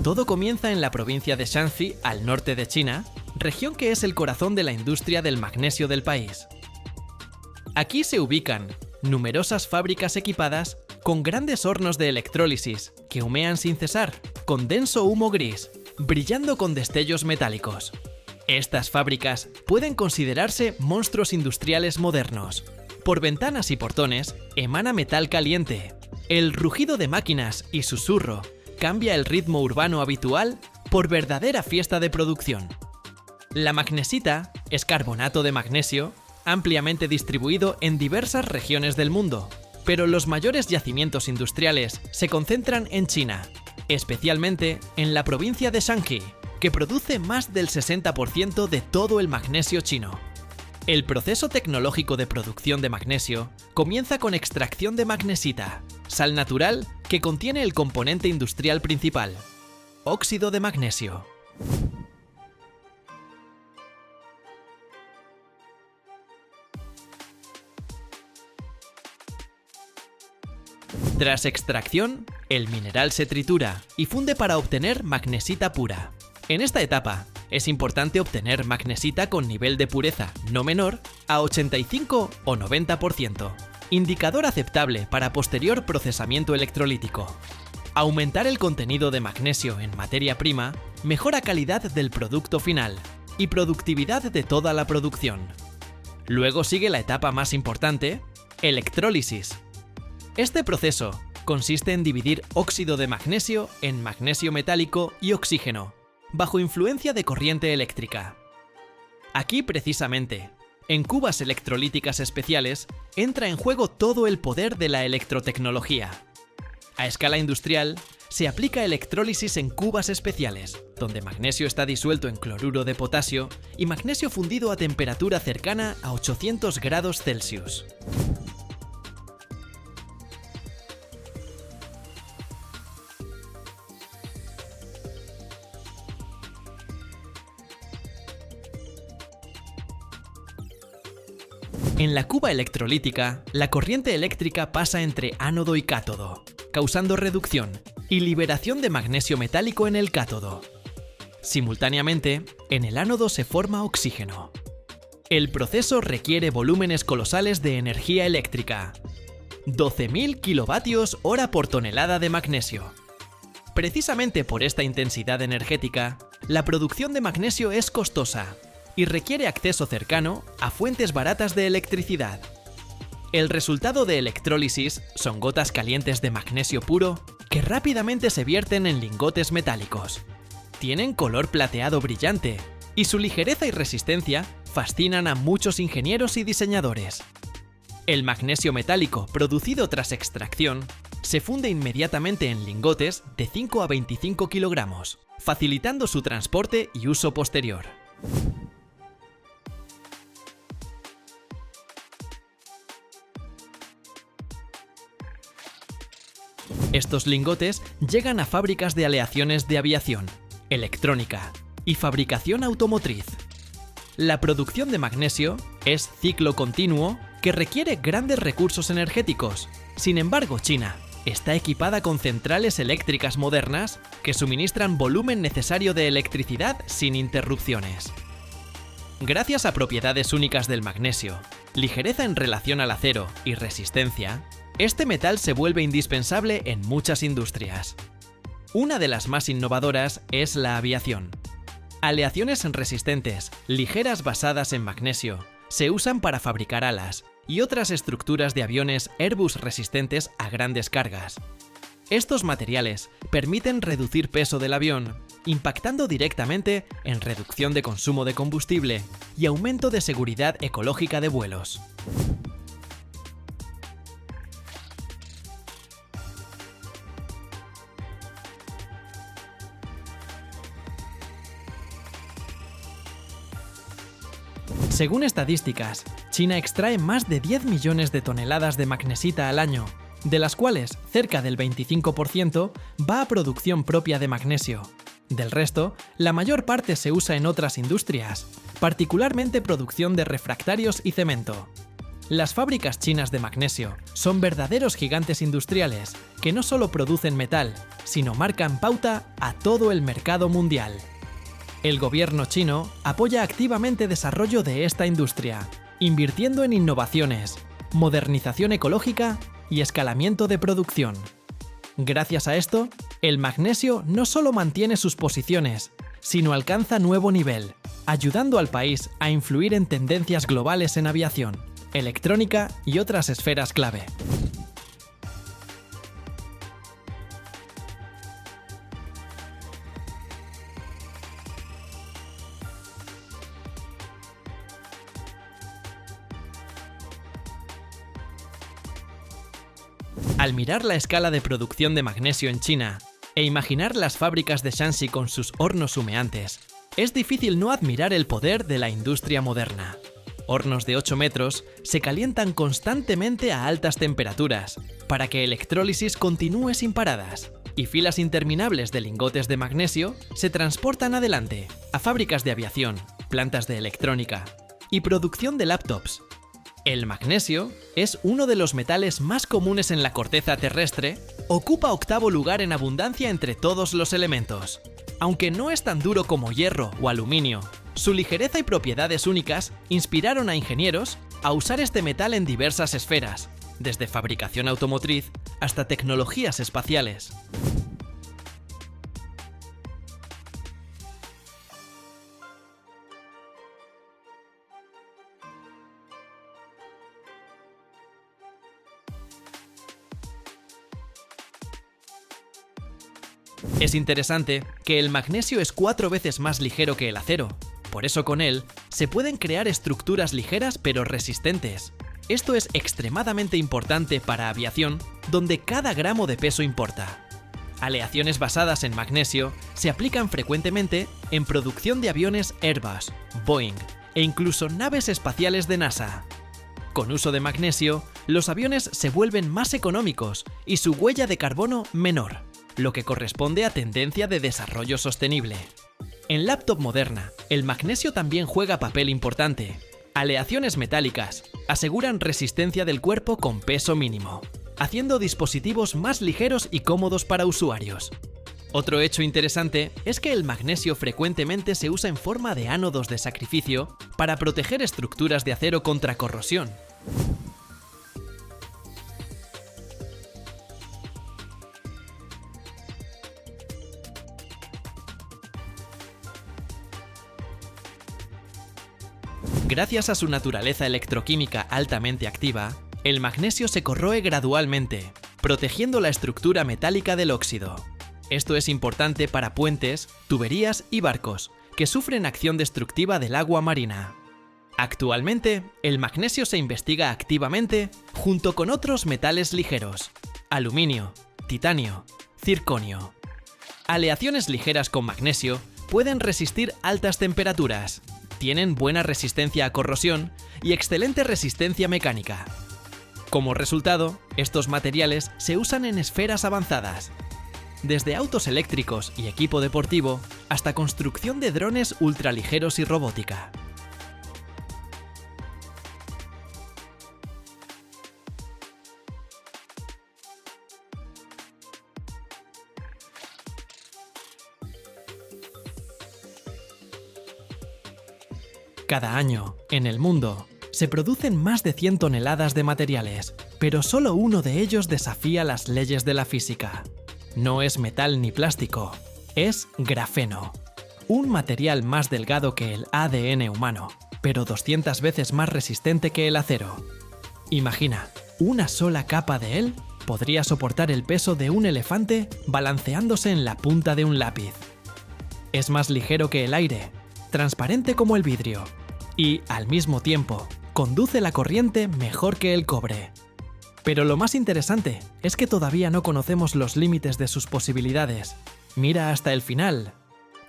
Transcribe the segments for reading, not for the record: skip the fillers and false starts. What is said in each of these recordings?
Todo comienza en la provincia de Shanxi, al norte de China, región que es el corazón de la industria del magnesio del país. Aquí se ubican numerosas fábricas equipadas con grandes hornos de electrólisis que humean sin cesar, con denso humo gris, brillando con destellos metálicos. Estas fábricas pueden considerarse monstruos industriales modernos. Por ventanas y portones emana metal caliente. El rugido de máquinas y susurro cambia el ritmo urbano habitual por verdadera fiesta de producción. La magnesita es carbonato de magnesio ampliamente distribuido en diversas regiones del mundo, pero los mayores yacimientos industriales se concentran en China, especialmente en la provincia de Shanxi, que produce más del 60% de todo el magnesio chino. El proceso tecnológico de producción de magnesio comienza con extracción de magnesita, sal natural que contiene el componente industrial principal, óxido de magnesio. Tras extracción, el mineral se tritura y funde para obtener magnesita pura. En esta etapa, es importante obtener magnesita con nivel de pureza no menor a 85 o 90%, indicador aceptable para posterior procesamiento electrolítico. Aumentar el contenido de magnesio en materia prima mejora calidad del producto final y productividad de toda la producción. Luego sigue la etapa más importante, electrólisis. Este proceso consiste en dividir óxido de magnesio en magnesio metálico y oxígeno, bajo influencia de corriente eléctrica. Aquí precisamente, en cubas electrolíticas especiales, entra en juego todo el poder de la electrotecnología. A escala industrial, se aplica electrólisis en cubas especiales, donde magnesio está disuelto en cloruro de potasio y magnesio fundido a temperatura cercana a 800 grados Celsius. En la cuba electrolítica, la corriente eléctrica pasa entre ánodo y cátodo, causando reducción y liberación de magnesio metálico en el cátodo. Simultáneamente, en el ánodo se forma oxígeno. El proceso requiere volúmenes colosales de energía eléctrica, 12.000 kilovatios hora por tonelada de magnesio. Precisamente por esta intensidad energética, la producción de magnesio es costosa y requiere acceso cercano a fuentes baratas de electricidad. El resultado de electrólisis son gotas calientes de magnesio puro que rápidamente se vierten en lingotes metálicos. Tienen color plateado brillante y su ligereza y resistencia fascinan a muchos ingenieros y diseñadores. El magnesio metálico producido tras extracción se funde inmediatamente en lingotes de 5 a 25 kilogramos, facilitando su transporte y uso posterior. Estos lingotes llegan a fábricas de aleaciones de aviación, electrónica y fabricación automotriz. La producción de magnesio es ciclo continuo que requiere grandes recursos energéticos. Sin embargo, China está equipada con centrales eléctricas modernas que suministran volumen necesario de electricidad sin interrupciones. Gracias a propiedades únicas del magnesio, ligereza en relación al acero y resistencia, este metal se vuelve indispensable en muchas industrias. Una de las más innovadoras es la aviación. Aleaciones resistentes, ligeras basadas en magnesio, se usan para fabricar alas y otras estructuras de aviones Airbus resistentes a grandes cargas. Estos materiales permiten reducir peso del avión, impactando directamente en reducción de consumo de combustible y aumento de seguridad ecológica de vuelos. Según estadísticas, China extrae más de 10 millones de toneladas de magnesita al año, de las cuales cerca del 25% va a producción propia de magnesio. Del resto, la mayor parte se usa en otras industrias, particularmente producción de refractarios y cemento. Las fábricas chinas de magnesio son verdaderos gigantes industriales que no solo producen metal, sino marcan pauta a todo el mercado mundial. El gobierno chino apoya activamente el desarrollo de esta industria, invirtiendo en innovaciones, modernización ecológica y escalamiento de producción. Gracias a esto, el magnesio no solo mantiene sus posiciones, sino alcanza nuevo nivel, ayudando al país a influir en tendencias globales en aviación, electrónica y otras esferas clave. Al mirar la escala de producción de magnesio en China e imaginar las fábricas de Shanxi con sus hornos humeantes, es difícil no admirar el poder de la industria moderna. Hornos de 8 metros se calientan constantemente a altas temperaturas para que electrólisis continúe sin paradas, y filas interminables de lingotes de magnesio se transportan adelante a fábricas de aviación, plantas de electrónica y producción de laptops. El magnesio es uno de los metales más comunes en la corteza terrestre, ocupa 8º lugar en abundancia entre todos los elementos. Aunque no es tan duro como hierro o aluminio, su ligereza y propiedades únicas inspiraron a ingenieros a usar este metal en diversas esferas, desde fabricación automotriz hasta tecnologías espaciales. Es interesante que el magnesio es 4 veces más ligero que el acero. Por eso con él se pueden crear estructuras ligeras pero resistentes. Esto es extremadamente importante para aviación, donde cada gramo de peso importa. Aleaciones basadas en magnesio se aplican frecuentemente en producción de aviones Airbus, Boeing e incluso naves espaciales de NASA. Con uso de magnesio, los aviones se vuelven más económicos y su huella de carbono menor, lo que corresponde a tendencia de desarrollo sostenible. En laptop moderna, el magnesio también juega papel importante. Aleaciones metálicas aseguran resistencia del cuerpo con peso mínimo, haciendo dispositivos más ligeros y cómodos para usuarios. Otro hecho interesante es que el magnesio frecuentemente se usa en forma de ánodos de sacrificio para proteger estructuras de acero contra corrosión. Gracias a su naturaleza electroquímica altamente activa, el magnesio se corroe gradualmente, protegiendo la estructura metálica del óxido. Esto es importante para puentes, tuberías y barcos, que sufren acción destructiva del agua marina. Actualmente, el magnesio se investiga activamente junto con otros metales ligeros: aluminio, titanio, circonio. Aleaciones ligeras con magnesio pueden resistir altas temperaturas, tienen buena resistencia a corrosión y excelente resistencia mecánica. Como resultado, estos materiales se usan en esferas avanzadas, desde autos eléctricos y equipo deportivo hasta construcción de drones ultraligeros y robótica. Cada año, en el mundo, se producen más de 100 toneladas de materiales, pero solo uno de ellos desafía las leyes de la física. No es metal ni plástico, es grafeno. Un material más delgado que el ADN humano, pero 200 veces más resistente que el acero. Imagina, una sola capa de él podría soportar el peso de un elefante balanceándose en la punta de un lápiz. Es más ligero que el aire, transparente como el vidrio, y, al mismo tiempo, conduce la corriente mejor que el cobre. Pero lo más interesante es que todavía no conocemos los límites de sus posibilidades. Mira hasta el final.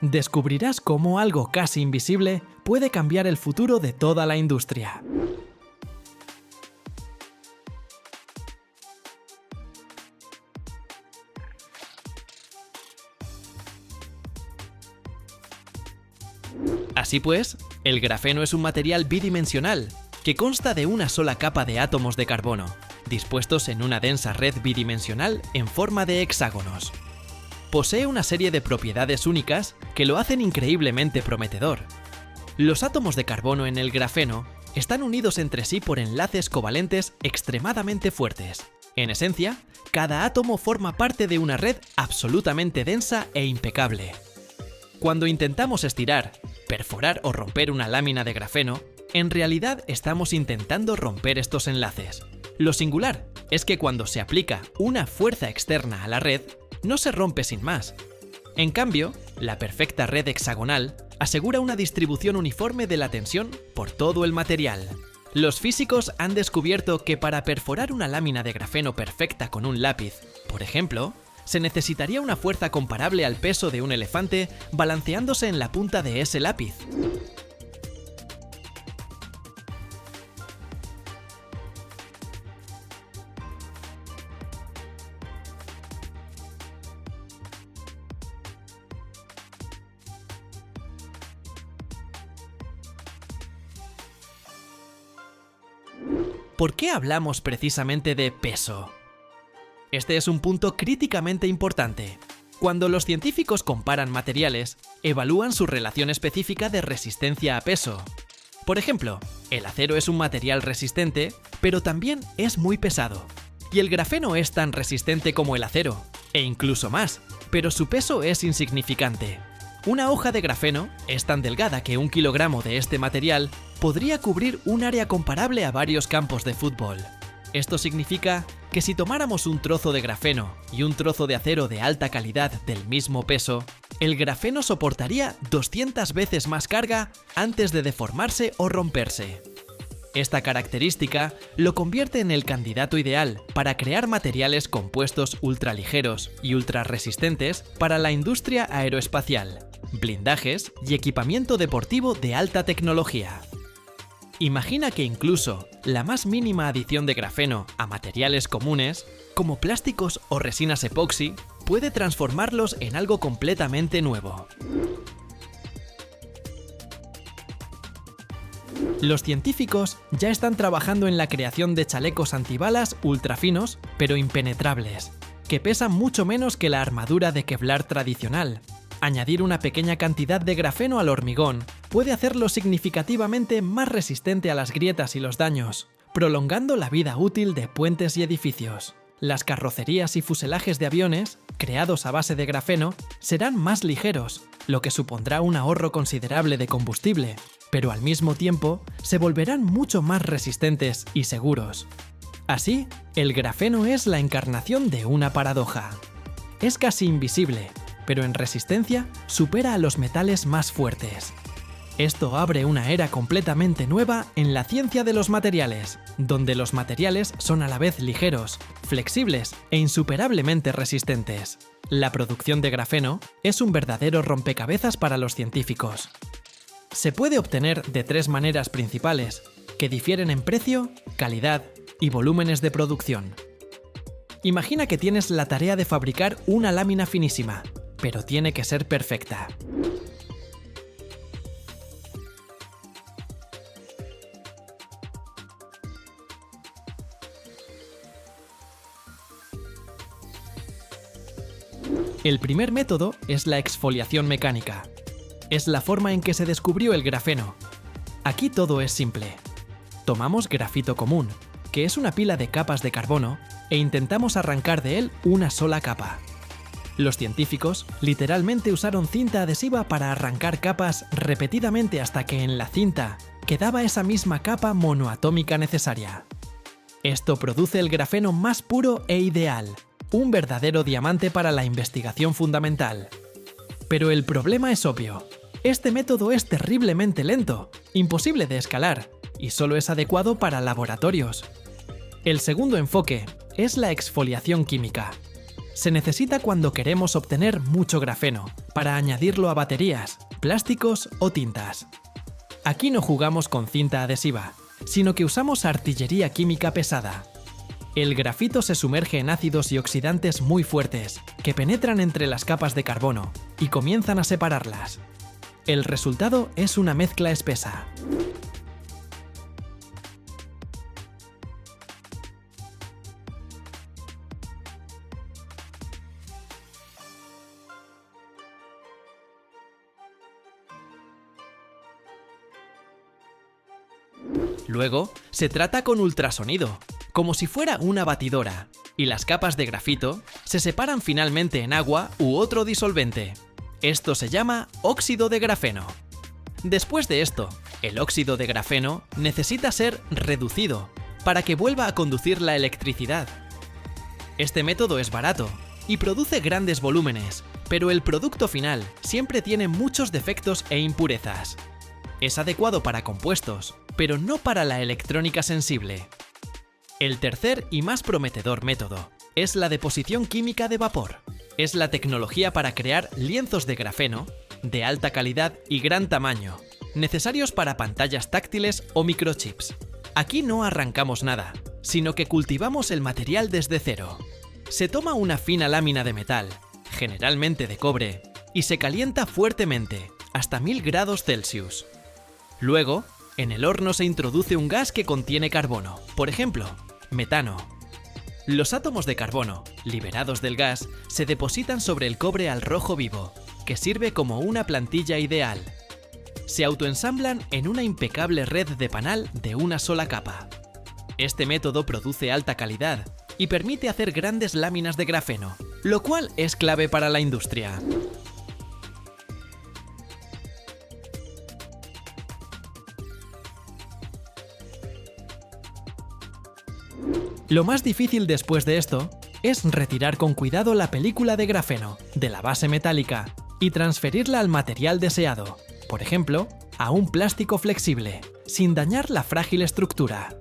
Descubrirás cómo algo casi invisible puede cambiar el futuro de toda la industria. Así pues, el grafeno es un material bidimensional que consta de una sola capa de átomos de carbono, dispuestos en una densa red bidimensional en forma de hexágonos. Posee una serie de propiedades únicas que lo hacen increíblemente prometedor. Los átomos de carbono en el grafeno están unidos entre sí por enlaces covalentes extremadamente fuertes. En esencia, cada átomo forma parte de una red absolutamente densa e impecable. Cuando intentamos estirar, perforar o romper una lámina de grafeno, en realidad estamos intentando romper estos enlaces. Lo singular es que cuando se aplica una fuerza externa a la red, no se rompe sin más. En cambio, la perfecta red hexagonal asegura una distribución uniforme de la tensión por todo el material. Los físicos han descubierto que para perforar una lámina de grafeno perfecta con un lápiz, por ejemplo, se necesitaría una fuerza comparable al peso de un elefante balanceándose en la punta de ese lápiz. ¿Por qué hablamos precisamente de peso? Este es un punto críticamente importante. Cuando los científicos comparan materiales, evalúan su relación específica de resistencia a peso. Por ejemplo, el acero es un material resistente, pero también es muy pesado. Y el grafeno es tan resistente como el acero, e incluso más, pero su peso es insignificante. Una hoja de grafeno es tan delgada que 1 kilogramo de este material podría cubrir un área comparable a varios campos de fútbol. Esto significa que si tomáramos un trozo de grafeno y un trozo de acero de alta calidad del mismo peso, el grafeno soportaría 200 veces más carga antes de deformarse o romperse. Esta característica lo convierte en el candidato ideal para crear materiales compuestos ultraligeros y ultrarresistentes para la industria aeroespacial, blindajes y equipamiento deportivo de alta tecnología. Imagina que incluso la más mínima adición de grafeno a materiales comunes, como plásticos o resinas epoxi, puede transformarlos en algo completamente nuevo. Los científicos ya están trabajando en la creación de chalecos antibalas ultrafinos, pero impenetrables, que pesan mucho menos que la armadura de Kevlar tradicional. Añadir una pequeña cantidad de grafeno al hormigón puede hacerlo significativamente más resistente a las grietas y los daños, prolongando la vida útil de puentes y edificios. Las carrocerías y fuselajes de aviones, creados a base de grafeno, serán más ligeros, lo que supondrá un ahorro considerable de combustible, pero al mismo tiempo se volverán mucho más resistentes y seguros. Así, el grafeno es la encarnación de una paradoja. Es casi invisible, pero en resistencia supera a los metales más fuertes. Esto abre una era completamente nueva en la ciencia de los materiales, donde los materiales son a la vez ligeros, flexibles e insuperablemente resistentes. La producción de grafeno es un verdadero rompecabezas para los científicos. Se puede obtener de 3 maneras principales, que difieren en precio, calidad y volúmenes de producción. Imagina que tienes la tarea de fabricar una lámina finísima, pero tiene que ser perfecta. El primer método es la exfoliación mecánica. Es la forma en que se descubrió el grafeno. Aquí todo es simple. Tomamos grafito común, que es una pila de capas de carbono, e intentamos arrancar de él una sola capa. Los científicos literalmente usaron cinta adhesiva para arrancar capas repetidamente hasta que en la cinta quedaba esa misma capa monoatómica necesaria. Esto produce el grafeno más puro e ideal, un verdadero diamante para la investigación fundamental. Pero el problema es obvio. Este método es terriblemente lento, imposible de escalar, y solo es adecuado para laboratorios. El segundo enfoque es la exfoliación química. Se necesita cuando queremos obtener mucho grafeno, para añadirlo a baterías, plásticos o tintas. Aquí no jugamos con cinta adhesiva, sino que usamos artillería química pesada. El grafito se sumerge en ácidos y oxidantes muy fuertes, que penetran entre las capas de carbono y comienzan a separarlas. El resultado es una mezcla espesa. Luego, se trata con ultrasonido, como si fuera una batidora, y las capas de grafito se separan finalmente en agua u otro disolvente. Esto se llama óxido de grafeno. Después de esto, el óxido de grafeno necesita ser reducido para que vuelva a conducir la electricidad. Este método es barato y produce grandes volúmenes, pero el producto final siempre tiene muchos defectos e impurezas. Es adecuado para compuestos, pero no para la electrónica sensible. El tercer y más prometedor método es la deposición química de vapor. Es la tecnología para crear lienzos de grafeno de alta calidad y gran tamaño, necesarios para pantallas táctiles o microchips. Aquí no arrancamos nada, sino que cultivamos el material desde cero. Se toma una fina lámina de metal, generalmente de cobre, y se calienta fuertemente, hasta 1000 grados Celsius. Luego, en el horno se introduce un gas que contiene carbono, por ejemplo, metano. Los átomos de carbono, liberados del gas, se depositan sobre el cobre al rojo vivo, que sirve como una plantilla ideal. Se autoensamblan en una impecable red de panal de una sola capa. Este método produce alta calidad y permite hacer grandes láminas de grafeno, lo cual es clave para la industria. Lo más difícil después de esto es retirar con cuidado la película de grafeno de la base metálica y transferirla al material deseado, por ejemplo, a un plástico flexible, sin dañar la frágil estructura.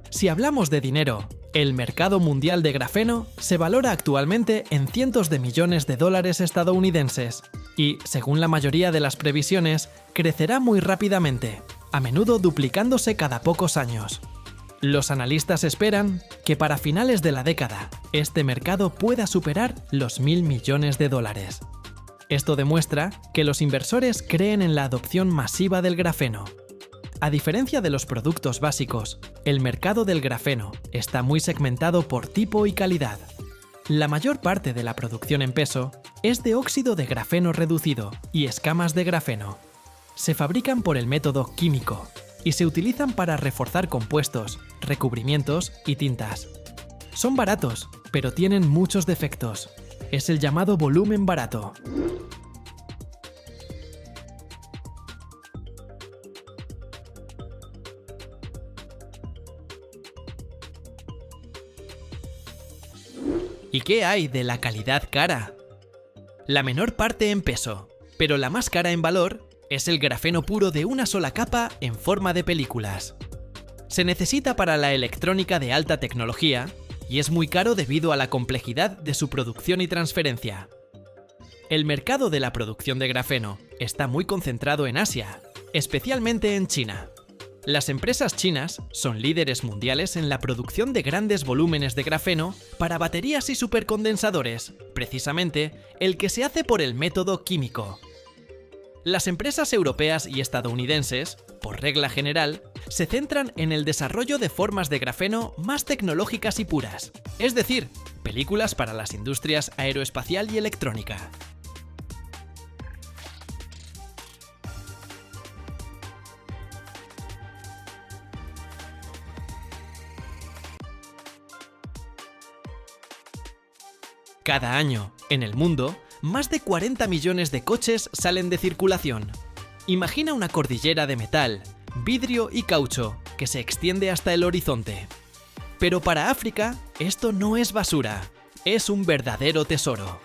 Si hablamos de dinero, el mercado mundial de grafeno se valora actualmente en cientos de millones de dólares estadounidenses y, según la mayoría de las previsiones, crecerá muy rápidamente, a menudo duplicándose cada pocos años. Los analistas esperan que para finales de la década este mercado pueda superar los 1000 millones de dólares. Esto demuestra que los inversores creen en la adopción masiva del grafeno. A diferencia de los productos básicos, el mercado del grafeno está muy segmentado por tipo y calidad. La mayor parte de la producción en peso es de óxido de grafeno reducido y escamas de grafeno. Se fabrican por el método químico y se utilizan para reforzar compuestos, recubrimientos y tintas. Son baratos, pero tienen muchos defectos. Es el llamado volumen barato. ¿Y qué hay de la calidad cara? La menor parte en peso, pero la más cara en valor, es el grafeno puro de una sola capa en forma de películas. Se necesita para la electrónica de alta tecnología y es muy caro debido a la complejidad de su producción y transferencia. El mercado de la producción de grafeno está muy concentrado en Asia, especialmente en China. Las empresas chinas son líderes mundiales en la producción de grandes volúmenes de grafeno para baterías y supercondensadores, precisamente el que se hace por el método químico. Las empresas europeas y estadounidenses, por regla general, se centran en el desarrollo de formas de grafeno más tecnológicas y puras, es decir, películas para las industrias aeroespacial y electrónica. Cada año, en el mundo, más de 40 millones de coches salen de circulación. Imagina una cordillera de metal, vidrio y caucho que se extiende hasta el horizonte. Pero para África, esto no es basura, es un verdadero tesoro.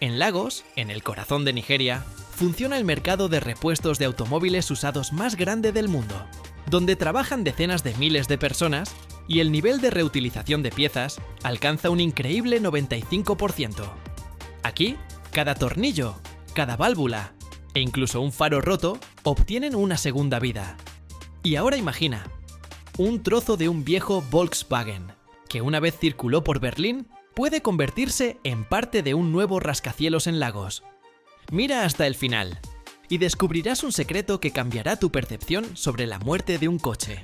En Lagos, en el corazón de Nigeria, funciona el mercado de repuestos de automóviles usados más grande del mundo, donde trabajan decenas de miles de personas y el nivel de reutilización de piezas alcanza un increíble 95%. Aquí, cada tornillo, cada válvula e incluso un faro roto obtienen una segunda vida. Y ahora imagina, un trozo de un viejo Volkswagen, que una vez circuló por Berlín, puede convertirse en parte de un nuevo rascacielos en Lagos. Mira hasta el final y descubrirás un secreto que cambiará tu percepción sobre la muerte de un coche.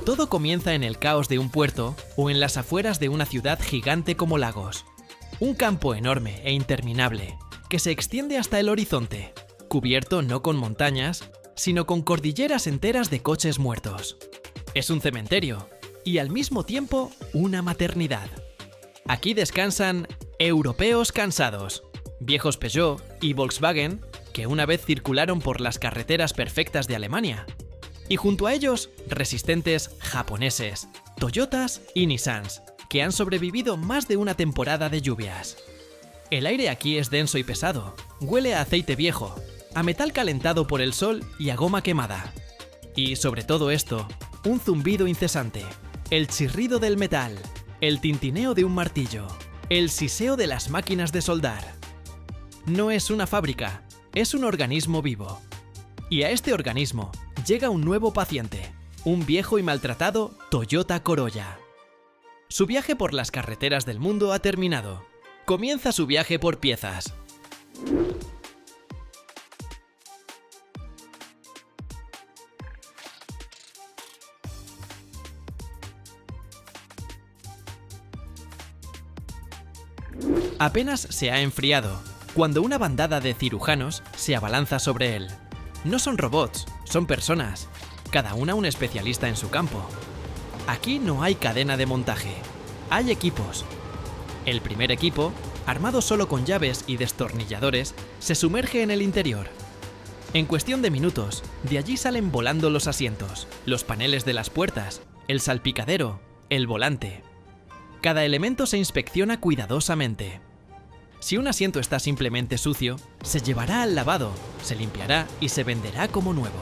Todo comienza en el caos de un puerto o en las afueras de una ciudad gigante como Lagos. Un campo enorme e interminable que se extiende hasta el horizonte, cubierto no con montañas, sino con cordilleras enteras de coches muertos. Es un cementerio y al mismo tiempo una maternidad. Aquí descansan europeos cansados, viejos Peugeot y Volkswagen que una vez circularon por las carreteras perfectas de Alemania. Y junto a ellos, resistentes japoneses, Toyotas y Nissans, que han sobrevivido más de una temporada de lluvias. El aire aquí es denso y pesado, huele a aceite viejo, a metal calentado por el sol y a goma quemada. Y sobre todo esto, un zumbido incesante, el chirrido del metal, el tintineo de un martillo, el siseo de las máquinas de soldar. No es una fábrica, es un organismo vivo. Y a este organismo llega un nuevo paciente, un viejo y maltratado Toyota Corolla. Su viaje por las carreteras del mundo ha terminado. Comienza su viaje por piezas. Apenas se ha enfriado, cuando una bandada de cirujanos se abalanza sobre él. No son robots, son personas, cada una un especialista en su campo. Aquí no hay cadena de montaje, hay equipos. El primer equipo, armado solo con llaves y destornilladores, se sumerge en el interior. En cuestión de minutos, de allí salen volando los asientos, los paneles de las puertas, el salpicadero, el volante. Cada elemento se inspecciona cuidadosamente. Si un asiento está simplemente sucio, se llevará al lavado, se limpiará y se venderá como nuevo.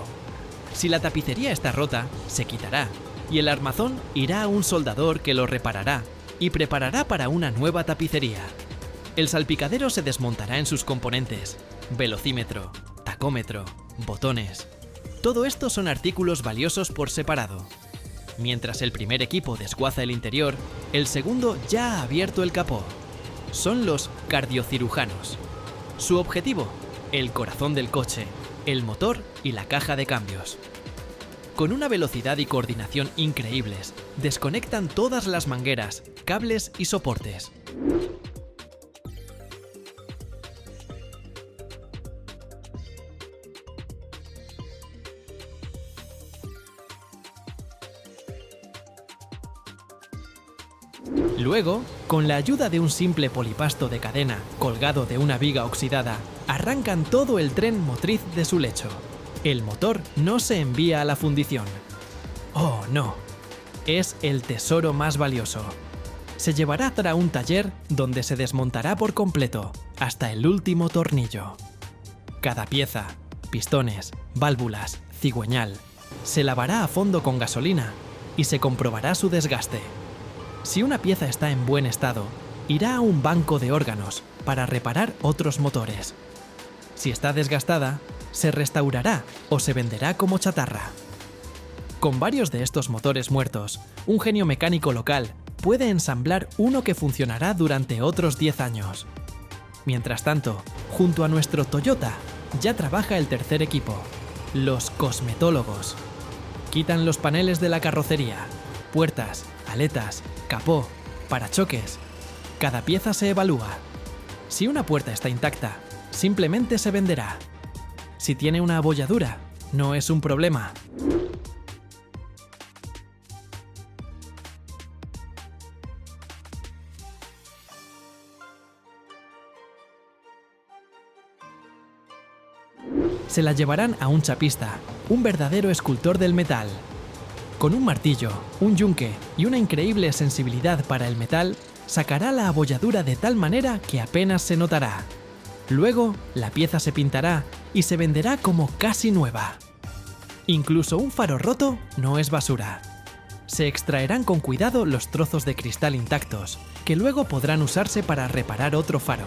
Si la tapicería está rota, se quitará, y el armazón irá a un soldador que lo reparará y preparará para una nueva tapicería. El salpicadero se desmontará en sus componentes: velocímetro, tacómetro, botones. Todo esto son artículos valiosos por separado. Mientras el primer equipo desguaza el interior, el segundo ya ha abierto el capó. Son los cardiocirujanos. Su objetivo, el corazón del coche, el motor y la caja de cambios. Con una velocidad y coordinación increíbles, desconectan todas las mangueras, cables y soportes. Luego, con la ayuda de un simple polipasto de cadena colgado de una viga oxidada, arrancan todo el tren motriz de su lecho. El motor no se envía a la fundición. ¡Oh, no! Es el tesoro más valioso. Se llevará a un taller donde se desmontará por completo, hasta el último tornillo. Cada pieza, pistones, válvulas, cigüeñal, se lavará a fondo con gasolina y se comprobará su desgaste. Si una pieza está en buen estado, irá a un banco de órganos para reparar otros motores. Si está desgastada, se restaurará o se venderá como chatarra. Con varios de estos motores muertos, un genio mecánico local puede ensamblar uno que funcionará durante otros 10 años. Mientras tanto, junto a nuestro Toyota, ya trabaja el tercer equipo, los cosmetólogos. Quitan los paneles de la carrocería, puertas, aletas, capó, parachoques. Cada pieza se evalúa. Si una puerta está intacta, simplemente se venderá. Si tiene una abolladura, no es un problema. Se la llevarán a un chapista, un verdadero escultor del metal. Con un martillo, un yunque y una increíble sensibilidad para el metal, sacará la abolladura de tal manera que apenas se notará. Luego, la pieza se pintará y se venderá como casi nueva. Incluso un faro roto no es basura. Se extraerán con cuidado los trozos de cristal intactos, que luego podrán usarse para reparar otro faro.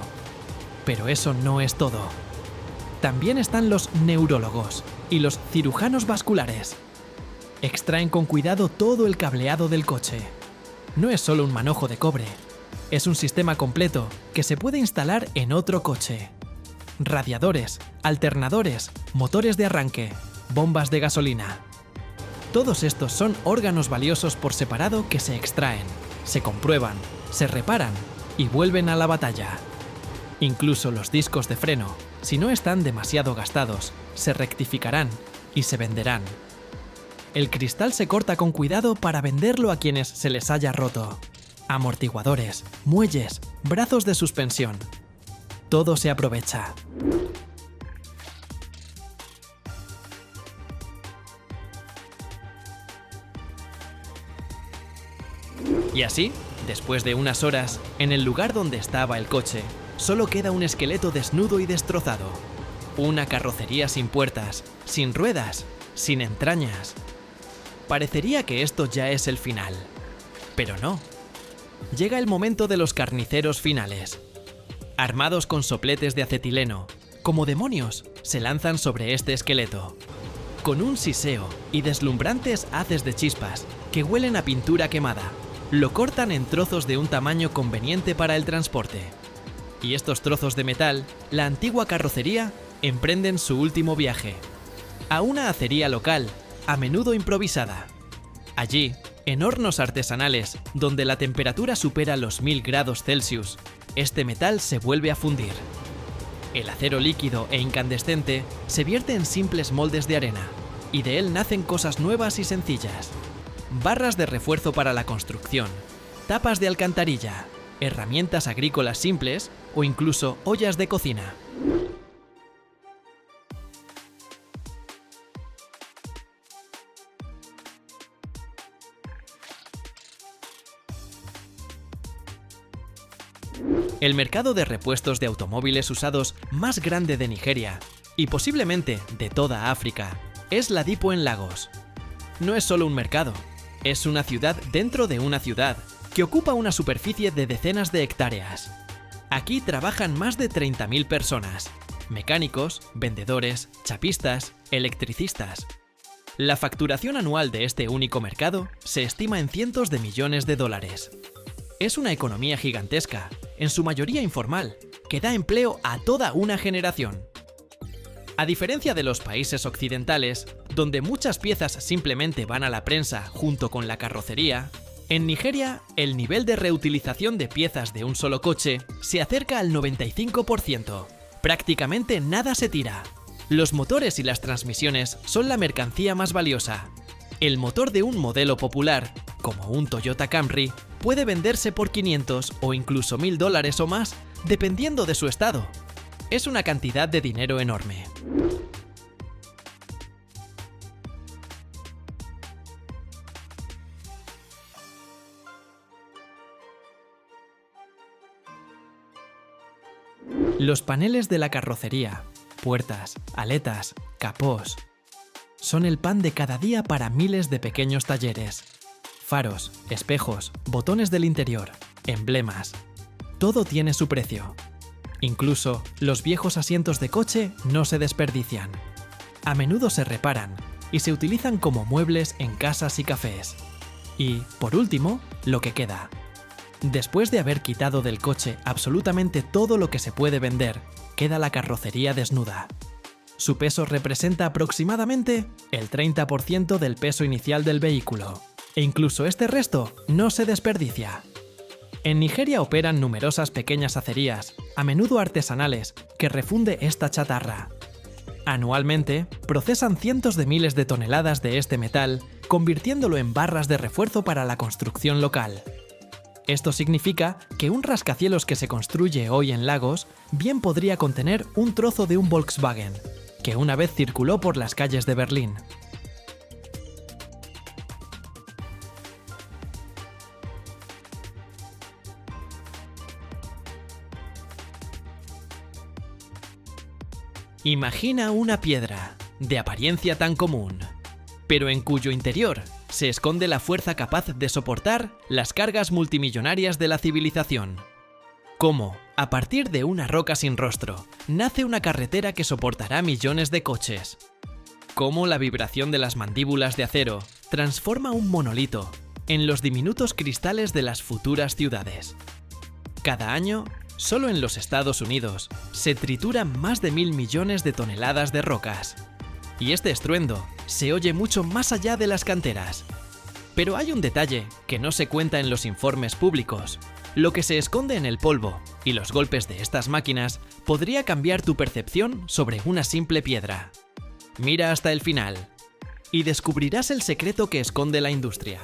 Pero eso no es todo. También están los neurólogos y los cirujanos vasculares. Extraen con cuidado todo el cableado del coche. No es solo un manojo de cobre, es un sistema completo que se puede instalar en otro coche. Radiadores, alternadores, motores de arranque, bombas de gasolina. Todos estos son órganos valiosos por separado que se extraen, se comprueban, se reparan y vuelven a la batalla. Incluso los discos de freno, si no están demasiado gastados, se rectificarán y se venderán. El cristal se corta con cuidado para venderlo a quienes se les haya roto. Amortiguadores, muelles, brazos de suspensión. Todo se aprovecha. Y así, después de unas horas, en el lugar donde estaba el coche, solo queda un esqueleto desnudo y destrozado. Una carrocería sin puertas, sin ruedas, sin entrañas. Parecería que esto ya es el final. Pero no. Llega el momento de los carniceros finales. Armados con sopletes de acetileno, como demonios, se lanzan sobre este esqueleto. Con un siseo y deslumbrantes haces de chispas que huelen a pintura quemada, lo cortan en trozos de un tamaño conveniente para el transporte. Y estos trozos de metal, la antigua carrocería, emprenden su último viaje. A una acería local, a menudo improvisada. Allí, en hornos artesanales, donde la temperatura supera los 1000 grados Celsius, este metal se vuelve a fundir. El acero líquido e incandescente se vierte en simples moldes de arena, y de él nacen cosas nuevas y sencillas. Barras de refuerzo para la construcción, tapas de alcantarilla, herramientas agrícolas simples o incluso ollas de cocina. El mercado de repuestos de automóviles usados más grande de Nigeria, y posiblemente de toda África, es Ladipo en Lagos. No es solo un mercado, es una ciudad dentro de una ciudad, que ocupa una superficie de decenas de hectáreas. Aquí trabajan más de 30.000 personas, mecánicos, vendedores, chapistas, electricistas. La facturación anual de este único mercado se estima en cientos de millones de dólares. Es una economía gigantesca, en su mayoría informal, que da empleo a toda una generación. A diferencia de los países occidentales, donde muchas piezas simplemente van a la prensa junto con la carrocería, en Nigeria el nivel de reutilización de piezas de un solo coche se acerca al 95%. Prácticamente nada se tira. Los motores y las transmisiones son la mercancía más valiosa. El motor de un modelo popular, como un Toyota Camry, puede venderse por 500 o incluso $1000 o más, dependiendo de su estado. Es una cantidad de dinero enorme. Los paneles de la carrocería, puertas, aletas, capós, son el pan de cada día para miles de pequeños talleres. Faros, espejos, botones del interior, emblemas. Todo tiene su precio. Incluso los viejos asientos de coche no se desperdician. A menudo se reparan y se utilizan como muebles en casas y cafés. Y, por último, lo que queda. Después de haber quitado del coche absolutamente todo lo que se puede vender, queda la carrocería desnuda. Su peso representa aproximadamente el 30% del peso inicial del vehículo. E incluso este resto no se desperdicia. En Nigeria operan numerosas pequeñas acerías, a menudo artesanales, que refunde esta chatarra. Anualmente, procesan cientos de miles de toneladas de este metal, convirtiéndolo en barras de refuerzo para la construcción local. Esto significa que un rascacielos que se construye hoy en Lagos bien podría contener un trozo de un Volkswagen, que una vez circuló por las calles de Berlín. Imagina una piedra, de apariencia tan común, pero en cuyo interior se esconde la fuerza capaz de soportar las cargas multimillonarias de la civilización. Cómo, a partir de una roca sin rostro, nace una carretera que soportará millones de coches. Cómo la vibración de las mandíbulas de acero transforma un monolito en los diminutos cristales de las futuras ciudades. Cada año, solo en los Estados Unidos, se trituran más de 1000 millones de toneladas de rocas. Y este estruendo se oye mucho más allá de las canteras. Pero hay un detalle que no se cuenta en los informes públicos. Lo que se esconde en el polvo y los golpes de estas máquinas podría cambiar tu percepción sobre una simple piedra. Mira hasta el final y descubrirás el secreto que esconde la industria.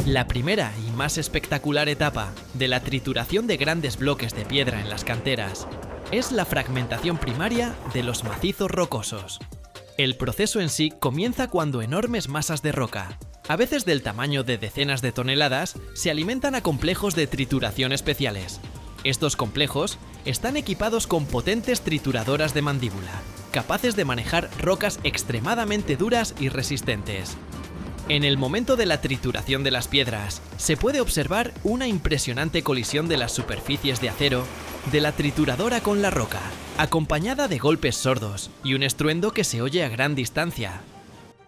La primera y más espectacular etapa de la trituración de grandes bloques de piedra en las canteras es la fragmentación primaria de los macizos rocosos. El proceso en sí comienza cuando enormes masas de roca, a veces del tamaño de decenas de toneladas, se alimentan a complejos de trituración especiales. Estos complejos están equipados con potentes trituradoras de mandíbula, capaces de manejar rocas extremadamente duras y resistentes. En el momento de la trituración de las piedras, se puede observar una impresionante colisión de las superficies de acero de la trituradora con la roca, acompañada de golpes sordos y un estruendo que se oye a gran distancia.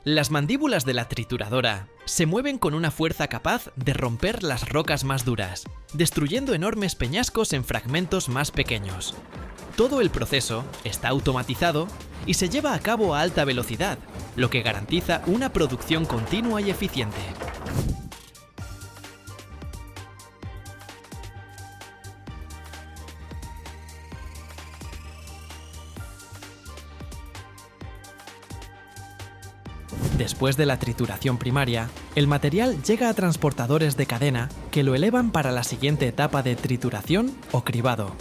Las mandíbulas de la trituradora se mueven con una fuerza capaz de romper las rocas más duras, destruyendo enormes peñascos en fragmentos más pequeños. Todo el proceso está automatizado y se lleva a cabo a alta velocidad, lo que garantiza una producción continua y eficiente. Después de la trituración primaria, el material llega a transportadores de cadena que lo elevan para la siguiente etapa de trituración o cribado.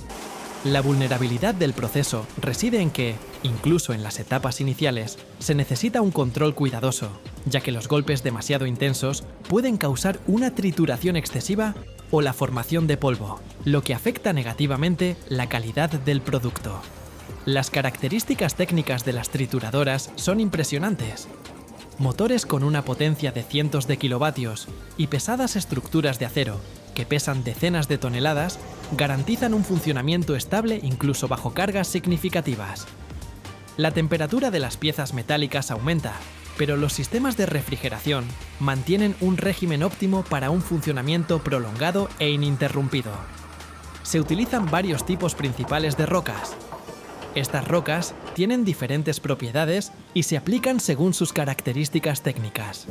La vulnerabilidad del proceso reside en que, incluso en las etapas iniciales, se necesita un control cuidadoso, ya que los golpes demasiado intensos pueden causar una trituración excesiva o la formación de polvo, lo que afecta negativamente la calidad del producto. Las características técnicas de las trituradoras son impresionantes. Motores con una potencia de cientos de kilovatios y pesadas estructuras de acero, que pesan decenas de toneladas, garantizan un funcionamiento estable incluso bajo cargas significativas. La temperatura de las piezas metálicas aumenta, pero los sistemas de refrigeración mantienen un régimen óptimo para un funcionamiento prolongado e ininterrumpido. Se utilizan varios tipos principales de rocas. Estas rocas tienen diferentes propiedades y se aplican según sus características técnicas.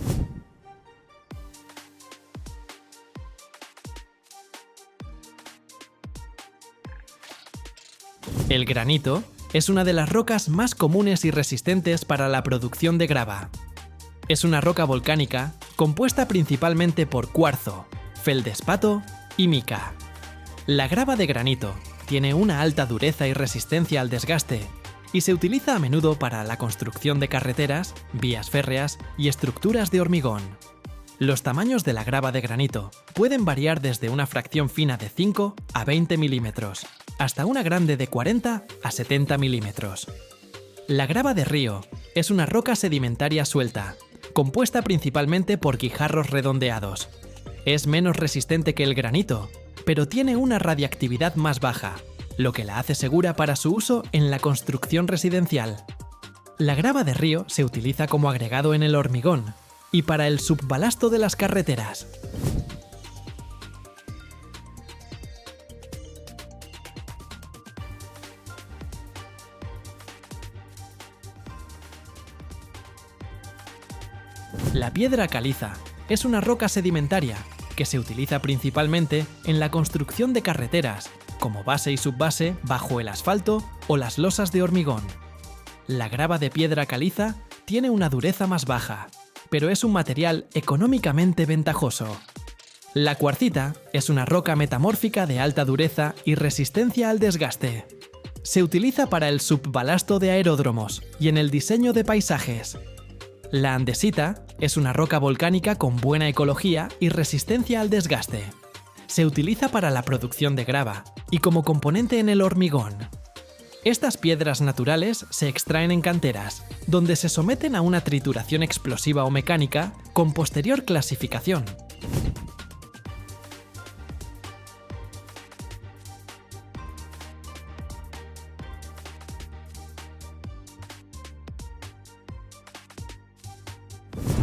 El granito es una de las rocas más comunes y resistentes para la producción de grava. Es una roca volcánica compuesta principalmente por cuarzo, feldespato y mica. La grava de granito tiene una alta dureza y resistencia al desgaste y se utiliza a menudo para la construcción de carreteras, vías férreas y estructuras de hormigón. Los tamaños de la grava de granito pueden variar desde una fracción fina de 5 a 20 milímetros, hasta una grande de 40 a 70 milímetros. La grava de río es una roca sedimentaria suelta, compuesta principalmente por guijarros redondeados. Es menos resistente que el granito, pero tiene una radiactividad más baja, lo que la hace segura para su uso en la construcción residencial. La grava de río se utiliza como agregado en el hormigón y para el subbalasto de las carreteras. La piedra caliza es una roca sedimentaria que se utiliza principalmente en la construcción de carreteras, como base y subbase bajo el asfalto o las losas de hormigón. La grava de piedra caliza tiene una dureza más baja, pero es un material económicamente ventajoso. La cuarcita es una roca metamórfica de alta dureza y resistencia al desgaste. Se utiliza para el subbalasto de aeródromos y en el diseño de paisajes. La andesita es una roca volcánica con buena ecología y resistencia al desgaste. Se utiliza para la producción de grava y como componente en el hormigón. Estas piedras naturales se extraen en canteras, donde se someten a una trituración explosiva o mecánica con posterior clasificación.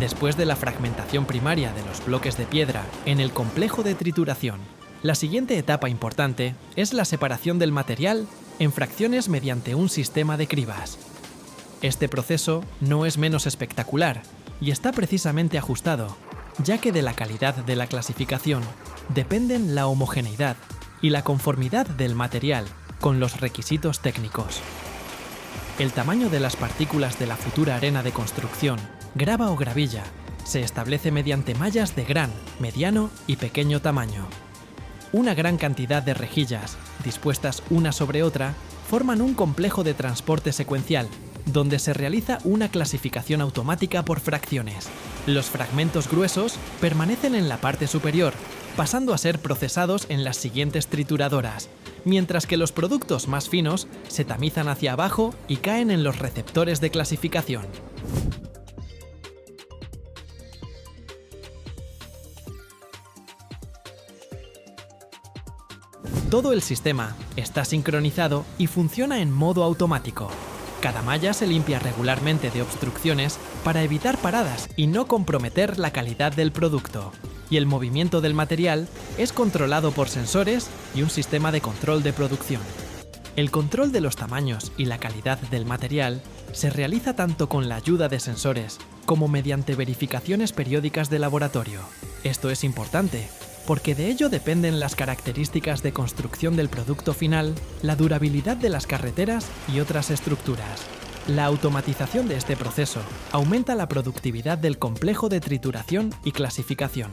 Después de la fragmentación primaria de los bloques de piedra en el complejo de trituración, la siguiente etapa importante es la separación del material en fracciones mediante un sistema de cribas. Este proceso no es menos espectacular y está precisamente ajustado, ya que de la calidad de la clasificación dependen la homogeneidad y la conformidad del material con los requisitos técnicos. El tamaño de las partículas de la futura arena de construcción, grava o gravilla, se establece mediante mallas de gran, mediano y pequeño tamaño. Una gran cantidad de rejillas, dispuestas una sobre otra, forman un complejo de transporte secuencial, donde se realiza una clasificación automática por fracciones. Los fragmentos gruesos permanecen en la parte superior, pasando a ser procesados en las siguientes trituradoras, mientras que los productos más finos se tamizan hacia abajo y caen en los receptores de clasificación. Todo el sistema está sincronizado y funciona en modo automático. Cada malla se limpia regularmente de obstrucciones para evitar paradas y no comprometer la calidad del producto. Y el movimiento del material es controlado por sensores y un sistema de control de producción. El control de los tamaños y la calidad del material se realiza tanto con la ayuda de sensores como mediante verificaciones periódicas de laboratorio. Esto es importante, porque de ello dependen las características de construcción del producto final, la durabilidad de las carreteras y otras estructuras. La automatización de este proceso aumenta la productividad del complejo de trituración y clasificación.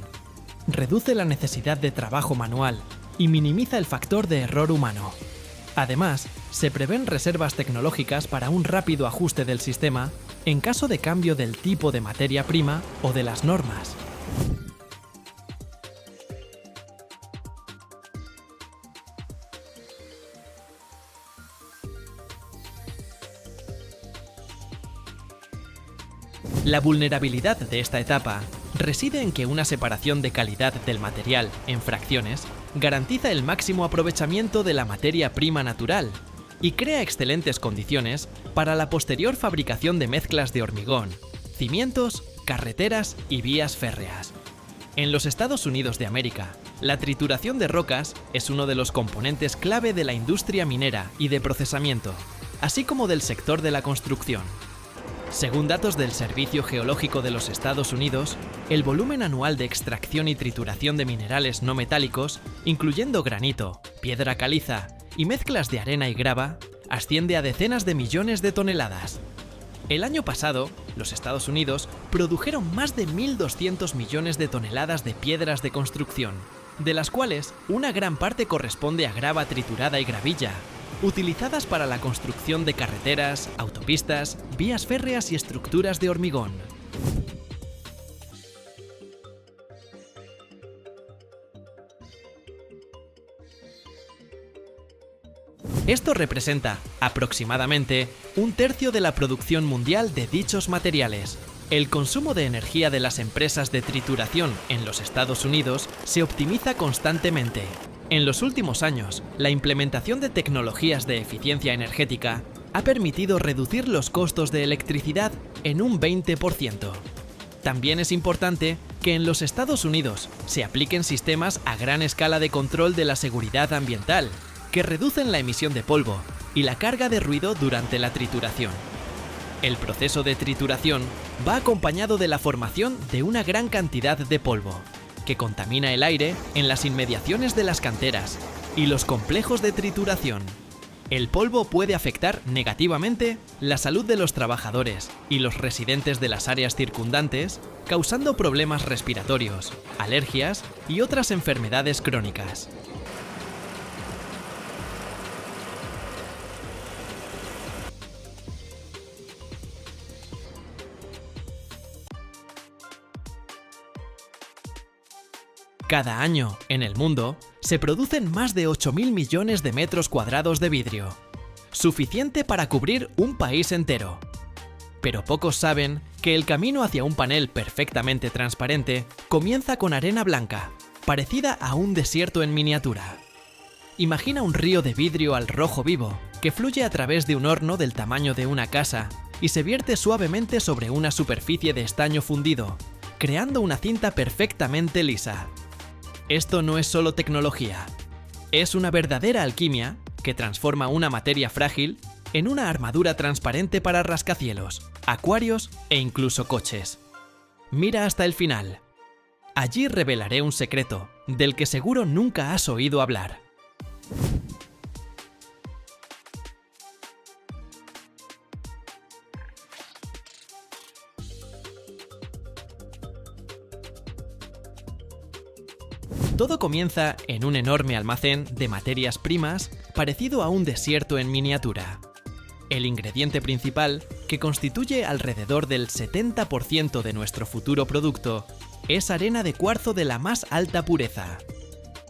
Reduce la necesidad de trabajo manual y minimiza el factor de error humano. Además, se prevén reservas tecnológicas para un rápido ajuste del sistema en caso de cambio del tipo de materia prima o de las normas. La vulnerabilidad de esta etapa reside en que una separación de calidad del material en fracciones garantiza el máximo aprovechamiento de la materia prima natural y crea excelentes condiciones para la posterior fabricación de mezclas de hormigón, cimientos, carreteras y vías férreas. En los Estados Unidos de América, la trituración de rocas es uno de los componentes clave de la industria minera y de procesamiento, así como del sector de la construcción. Según datos del Servicio Geológico de los Estados Unidos, el volumen anual de extracción y trituración de minerales no metálicos, incluyendo granito, piedra caliza y mezclas de arena y grava, asciende a decenas de millones de toneladas. El año pasado, los Estados Unidos produjeron más de 1.200 millones de toneladas de piedras de construcción, de las cuales una gran parte corresponde a grava triturada y gravilla, utilizadas para la construcción de carreteras, autopistas, vías férreas y estructuras de hormigón. Esto representa, aproximadamente, 1/3 de la producción mundial de dichos materiales. El consumo de energía de las empresas de trituración en los Estados Unidos se optimiza constantemente. En los últimos años, la implementación de tecnologías de eficiencia energética ha permitido reducir los costos de electricidad en un 20%. También es importante que en los Estados Unidos se apliquen sistemas a gran escala de control de la seguridad ambiental, que reducen la emisión de polvo y la carga de ruido durante la trituración. El proceso de trituración va acompañado de la formación de una gran cantidad de polvo, que contamina el aire en las inmediaciones de las canteras y los complejos de trituración. El polvo puede afectar negativamente la salud de los trabajadores y los residentes de las áreas circundantes, causando problemas respiratorios, alergias y otras enfermedades crónicas. Cada año, en el mundo, se producen más de 8.000 millones de metros cuadrados de vidrio, suficiente para cubrir un país entero. Pero pocos saben que el camino hacia un panel perfectamente transparente comienza con arena blanca, parecida a un desierto en miniatura. Imagina un río de vidrio al rojo vivo que fluye a través de un horno del tamaño de una casa y se vierte suavemente sobre una superficie de estaño fundido, creando una cinta perfectamente lisa. Esto no es solo tecnología, es una verdadera alquimia que transforma una materia frágil en una armadura transparente para rascacielos, acuarios e incluso coches. Mira hasta el final. Allí revelaré un secreto del que seguro nunca has oído hablar. Todo comienza en un enorme almacén de materias primas parecido a un desierto en miniatura. El ingrediente principal, que constituye alrededor del 70% de nuestro futuro producto, es arena de cuarzo de la más alta pureza.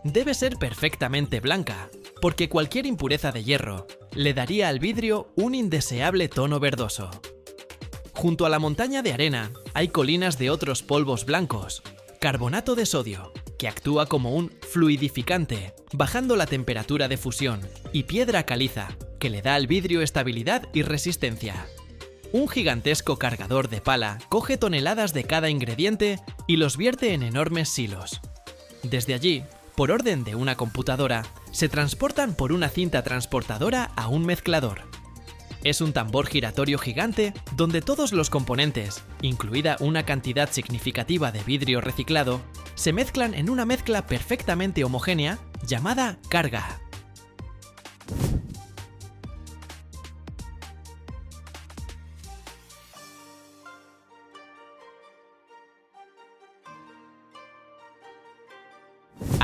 Debe ser perfectamente blanca, porque cualquier impureza de hierro le daría al vidrio un indeseable tono verdoso. Junto a la montaña de arena hay colinas de otros polvos blancos, carbonato de sodio, que actúa como un fluidificante, bajando la temperatura de fusión, y piedra caliza, que le da al vidrio estabilidad y resistencia. Un gigantesco cargador de pala coge toneladas de cada ingrediente y los vierte en enormes silos. Desde allí, por orden de una computadora, se transportan por una cinta transportadora a un mezclador. Es un tambor giratorio gigante donde todos los componentes, incluida una cantidad significativa de vidrio reciclado, se mezclan en una mezcla perfectamente homogénea llamada carga.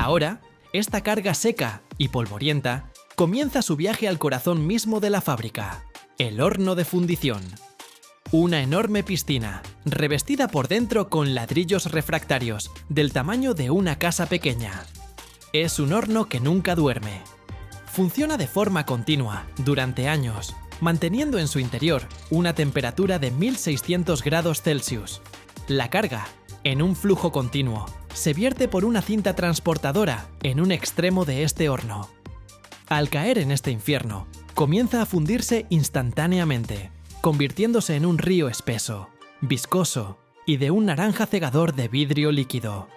Ahora, esta carga seca y polvorienta comienza su viaje al corazón mismo de la fábrica, el horno de fundición. Una enorme piscina, revestida por dentro con ladrillos refractarios, del tamaño de una casa pequeña. Es un horno que nunca duerme. Funciona de forma continua, durante años, manteniendo en su interior una temperatura de 1600 grados Celsius. La carga, en un flujo continuo, se vierte por una cinta transportadora en un extremo de este horno. Al caer en este infierno, comienza a fundirse instantáneamente, convirtiéndose en un río espeso, viscoso y de un naranja cegador de vidrio líquido.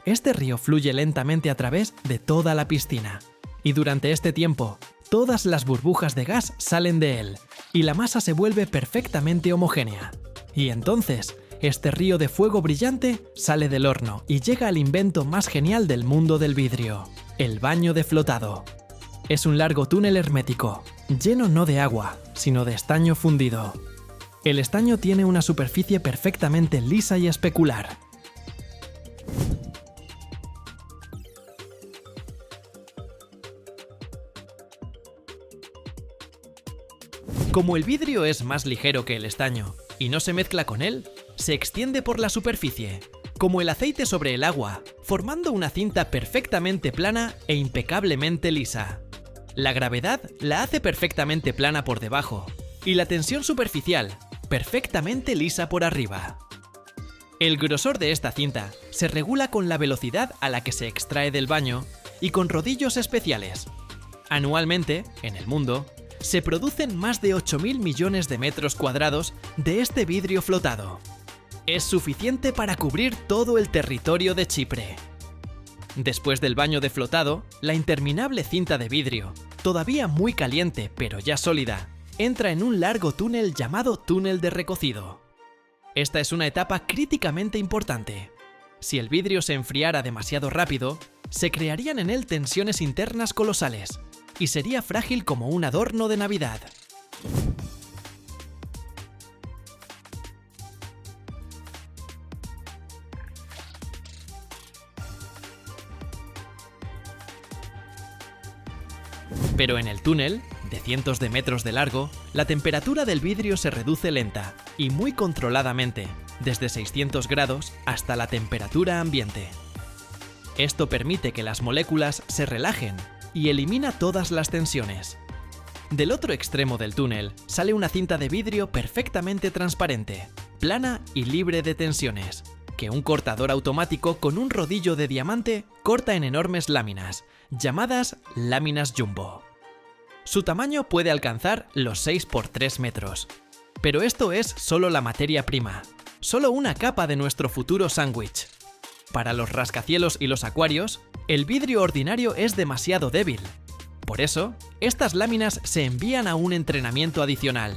Este río fluye lentamente a través de toda la piscina, y durante este tiempo, todas las burbujas de gas salen de él, y la masa se vuelve perfectamente homogénea. Y entonces, este río de fuego brillante sale del horno y llega al invento más genial del mundo del vidrio, el baño de flotado. Es un largo túnel hermético, lleno no de agua, sino de estaño fundido. El estaño tiene una superficie perfectamente lisa y especular. Como el vidrio es más ligero que el estaño y no se mezcla con él, se extiende por la superficie, como el aceite sobre el agua, formando una cinta perfectamente plana e impecablemente lisa. La gravedad la hace perfectamente plana por debajo, y la tensión superficial, perfectamente lisa por arriba. El grosor de esta cinta se regula con la velocidad a la que se extrae del baño y con rodillos especiales. Anualmente, en el mundo, se producen más de 8.000 millones de metros cuadrados de este vidrio flotado. Es suficiente para cubrir todo el territorio de Chipre. Después del baño de flotado, la interminable cinta de vidrio, todavía muy caliente pero ya sólida, entra en un largo túnel llamado túnel de recocido. Esta es una etapa críticamente importante. Si el vidrio se enfriara demasiado rápido, se crearían en él tensiones internas colosales, y sería frágil como un adorno de Navidad. Pero en el túnel, de cientos de metros de largo, la temperatura del vidrio se reduce lenta y muy controladamente, desde 600 grados hasta la temperatura ambiente. Esto permite que las moléculas se relajen y elimina todas las tensiones. Del otro extremo del túnel sale una cinta de vidrio perfectamente transparente, plana y libre de tensiones, que un cortador automático con un rodillo de diamante corta en enormes láminas, llamadas láminas jumbo. Su tamaño puede alcanzar los 6 por 3 metros. Pero esto es solo la materia prima, solo una capa de nuestro futuro sándwich. Para los rascacielos y los acuarios, el vidrio ordinario es demasiado débil. Por eso, estas láminas se envían a un entrenamiento adicional.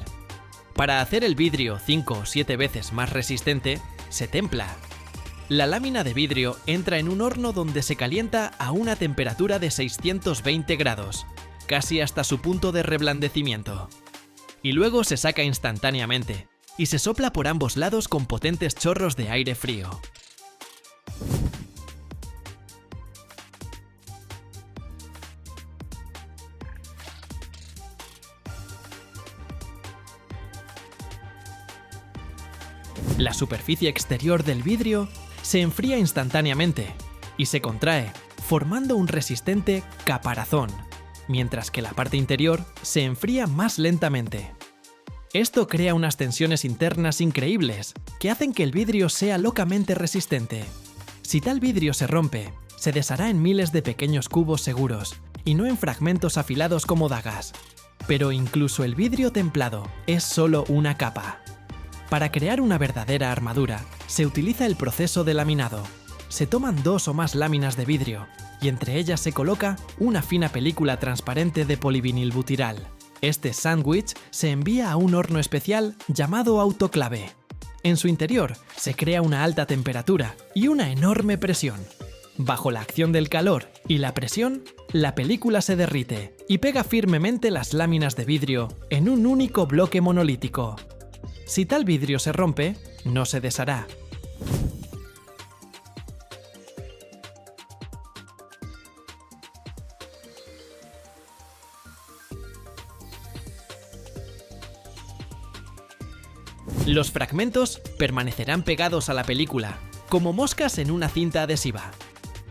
Para hacer el vidrio 5 o 7 veces más resistente, se templa. La lámina de vidrio entra en un horno donde se calienta a una temperatura de 620 grados, casi hasta su punto de reblandecimiento. Y luego se saca instantáneamente, y se sopla por ambos lados con potentes chorros de aire frío. La superficie exterior del vidrio se enfría instantáneamente y se contrae, formando un resistente caparazón, mientras que la parte interior se enfría más lentamente. Esto crea unas tensiones internas increíbles que hacen que el vidrio sea locamente resistente. Si tal vidrio se rompe, se deshará en miles de pequeños cubos seguros y no en fragmentos afilados como dagas. Pero incluso el vidrio templado es solo una capa. Para crear una verdadera armadura, se utiliza el proceso de laminado. Se toman 2 o más láminas de vidrio y entre ellas se coloca una fina película transparente de polivinilbutirol. Este sándwich se envía a un horno especial llamado autoclave. En su interior se crea una alta temperatura y una enorme presión. Bajo la acción del calor y la presión, la película se derrite y pega firmemente las láminas de vidrio en un único bloque monolítico. Si tal vidrio se rompe, no se deshará. Los fragmentos permanecerán pegados a la película, como moscas en una cinta adhesiva.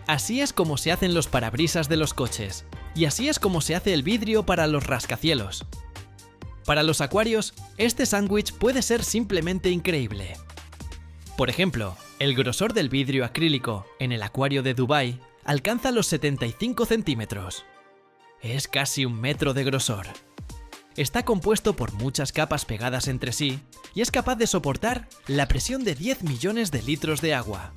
Así es como se hacen los parabrisas de los coches, y así es como se hace el vidrio para los rascacielos. Para los acuarios, este sándwich puede ser simplemente increíble. Por ejemplo, el grosor del vidrio acrílico en el acuario de Dubái alcanza los 75 centímetros. Es casi 1 metro de grosor. Está compuesto por muchas capas pegadas entre sí y es capaz de soportar la presión de 10 millones de litros de agua.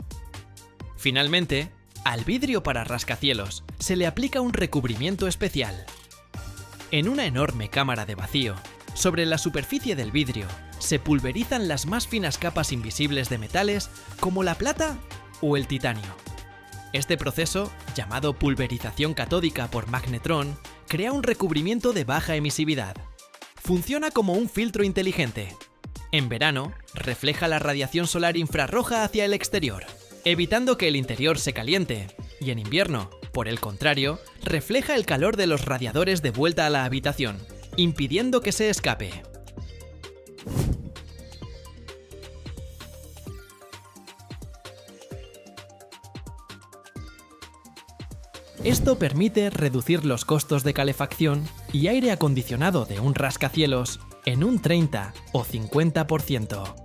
Finalmente, al vidrio para rascacielos se le aplica un recubrimiento especial. En una enorme cámara de vacío, sobre la superficie del vidrio, se pulverizan las más finas capas invisibles de metales como la plata o el titanio. Este proceso, llamado pulverización catódica por magnetrón, crea un recubrimiento de baja emisividad. Funciona como un filtro inteligente. En verano, refleja la radiación solar infrarroja hacia el exterior, evitando que el interior se caliente, y en invierno, por el contrario, refleja el calor de los radiadores de vuelta a la habitación, impidiendo que se escape. Esto permite reducir los costos de calefacción y aire acondicionado de un rascacielos en un 30 o 50%.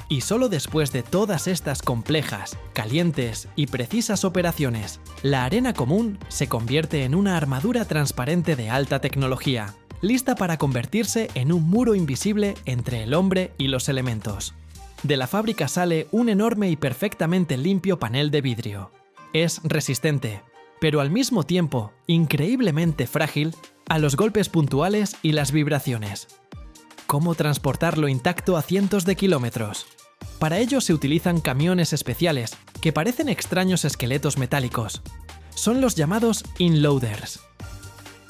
Y solo después de todas estas complejas, calientes y precisas operaciones, la arena común se convierte en una armadura transparente de alta tecnología, lista para convertirse en un muro invisible entre el hombre y los elementos. De la fábrica sale un enorme y perfectamente limpio panel de vidrio. Es resistente, pero al mismo tiempo increíblemente frágil a los golpes puntuales y las vibraciones. ¿Cómo transportarlo intacto a cientos de kilómetros? Para ello se utilizan camiones especiales que parecen extraños esqueletos metálicos. Son los llamados inloaders.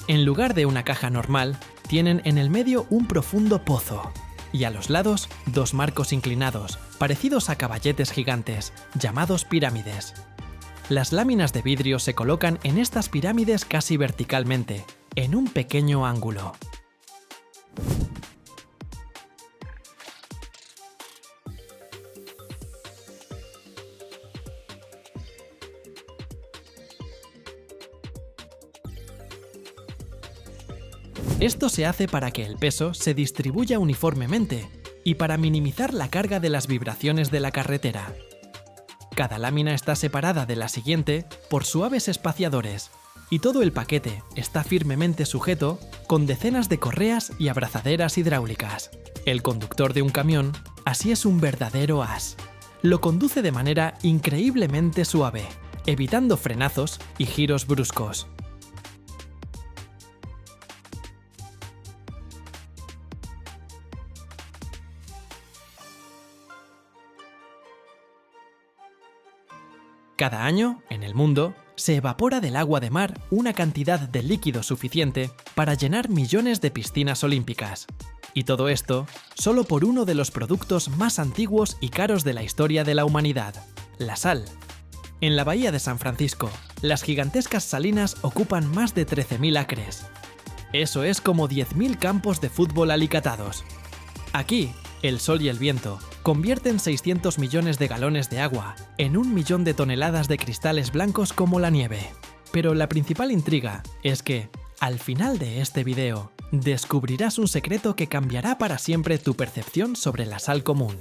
En lugar de una caja normal, tienen en el medio un profundo pozo y a los lados 2 marcos inclinados, parecidos a caballetes gigantes, llamados pirámides. Las láminas de vidrio se colocan en estas pirámides casi verticalmente, en un pequeño ángulo. Esto se hace para que el peso se distribuya uniformemente y para minimizar la carga de las vibraciones de la carretera. Cada lámina está separada de la siguiente por suaves espaciadores y todo el paquete está firmemente sujeto con decenas de correas y abrazaderas hidráulicas. El conductor de un camión, así es un verdadero as. Lo conduce de manera increíblemente suave, evitando frenazos y giros bruscos. Cada año, en el mundo, se evapora del agua de mar una cantidad de líquido suficiente para llenar millones de piscinas olímpicas. Y todo esto solo por uno de los productos más antiguos y caros de la historia de la humanidad, la sal. En la bahía de San Francisco, las gigantescas salinas ocupan más de 13.000 acres. Eso es como 10.000 campos de fútbol alicatados. Aquí, el sol y el viento convierten 600 millones de galones de agua en 1 millón de toneladas de cristales blancos como la nieve. Pero la principal intriga es que, al final de este video, descubrirás un secreto que cambiará para siempre tu percepción sobre la sal común.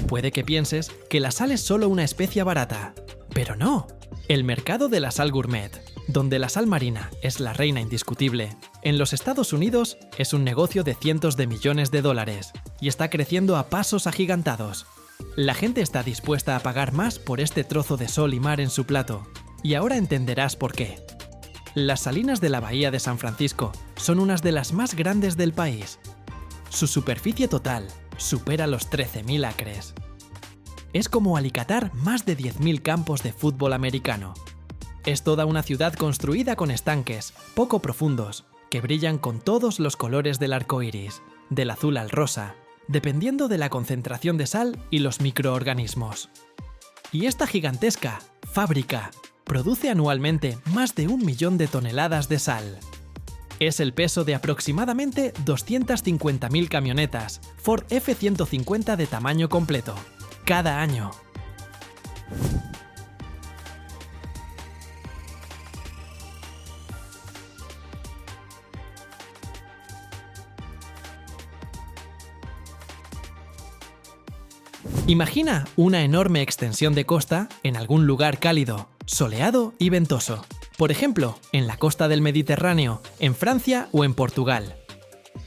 Puede que pienses que la sal es solo una especia barata, pero no. El mercado de la sal gourmet, donde la sal marina es la reina indiscutible, en los Estados Unidos es un negocio de cientos de millones de dólares y está creciendo a pasos agigantados. La gente está dispuesta a pagar más por este trozo de sol y mar en su plato, y ahora entenderás por qué. Las salinas de la bahía de San Francisco son unas de las más grandes del país. Su superficie total supera los 13.000 acres. Es como alicatar más de 10.000 campos de fútbol americano. Es toda una ciudad construida con estanques poco profundos que brillan con todos los colores del arco iris, del azul al rosa, dependiendo de la concentración de sal y los microorganismos. Y esta gigantesca fábrica produce anualmente más de 1 millón de toneladas de sal. Es el peso de aproximadamente 250.000 camionetas Ford F-150 de tamaño completo, cada año. Imagina una enorme extensión de costa en algún lugar cálido, soleado y ventoso. Por ejemplo, en la costa del Mediterráneo, en Francia o en Portugal.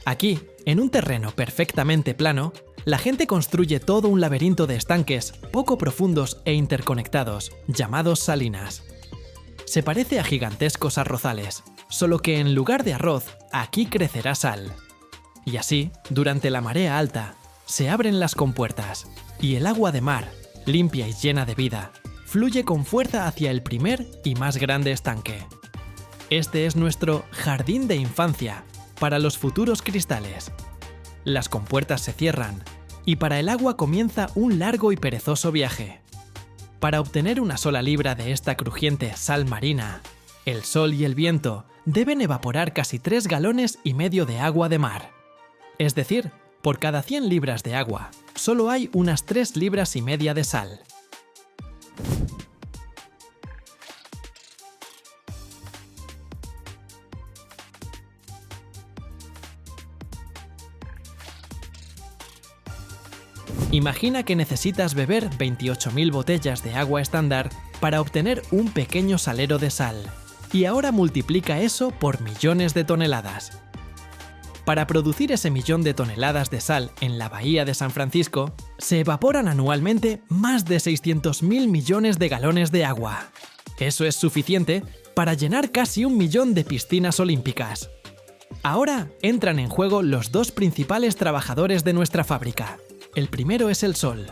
Aquí, en un terreno perfectamente plano, la gente construye todo un laberinto de estanques poco profundos e interconectados, llamados salinas. Se parece a gigantescos arrozales, solo que en lugar de arroz, aquí crecerá sal. Y así, durante la marea alta, se abren las compuertas, y el agua de mar, limpia y llena de vida, fluye con fuerza hacia el primer y más grande estanque. Este es nuestro jardín de infancia para los futuros cristales. Las compuertas se cierran y para el agua comienza un largo y perezoso viaje. Para obtener una sola libra de esta crujiente sal marina, el sol y el viento deben evaporar casi 3,5 galones de agua de mar. Es decir, por cada 100 libras de agua, solo hay unas 3,5 libras de sal. Imagina que necesitas beber 28.000 botellas de agua estándar para obtener un pequeño salero de sal, y ahora multiplica eso por millones de toneladas. Para producir ese millón de toneladas de sal en la bahía de San Francisco, se evaporan anualmente más de 600.000 millones de galones de agua. Eso es suficiente para llenar casi 1 millón de piscinas olímpicas. Ahora entran en juego los dos principales trabajadores de nuestra fábrica. El primero es el sol.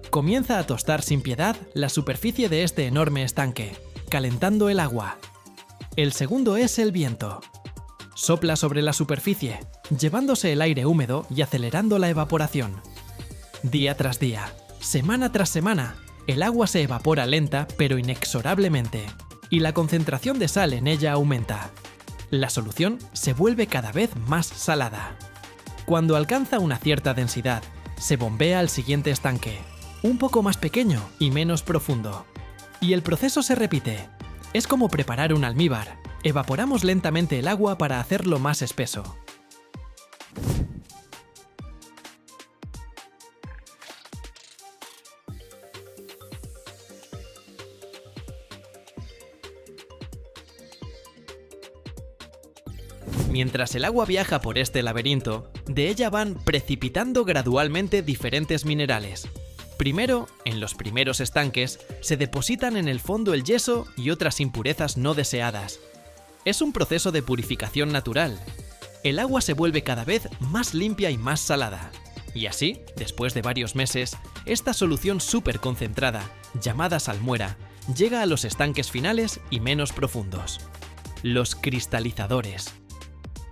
Comienza a tostar sin piedad la superficie de este enorme estanque, calentando el agua. El segundo es el viento. Sopla sobre la superficie, llevándose el aire húmedo y acelerando la evaporación. Día tras día, semana tras semana, el agua se evapora lenta pero inexorablemente, y la concentración de sal en ella aumenta. La solución se vuelve cada vez más salada. Cuando alcanza una cierta densidad, se bombea al siguiente estanque, un poco más pequeño y menos profundo. Y el proceso se repite. Es como preparar un almíbar. Evaporamos lentamente el agua para hacerlo más espeso. Mientras el agua viaja por este laberinto, de ella van precipitando gradualmente diferentes minerales. Primero, en los primeros estanques, se depositan en el fondo el yeso y otras impurezas no deseadas. Es un proceso de purificación natural. El agua se vuelve cada vez más limpia y más salada. Y así, después de varios meses, esta solución súper concentrada, llamada salmuera, llega a los estanques finales y menos profundos. Los cristalizadores.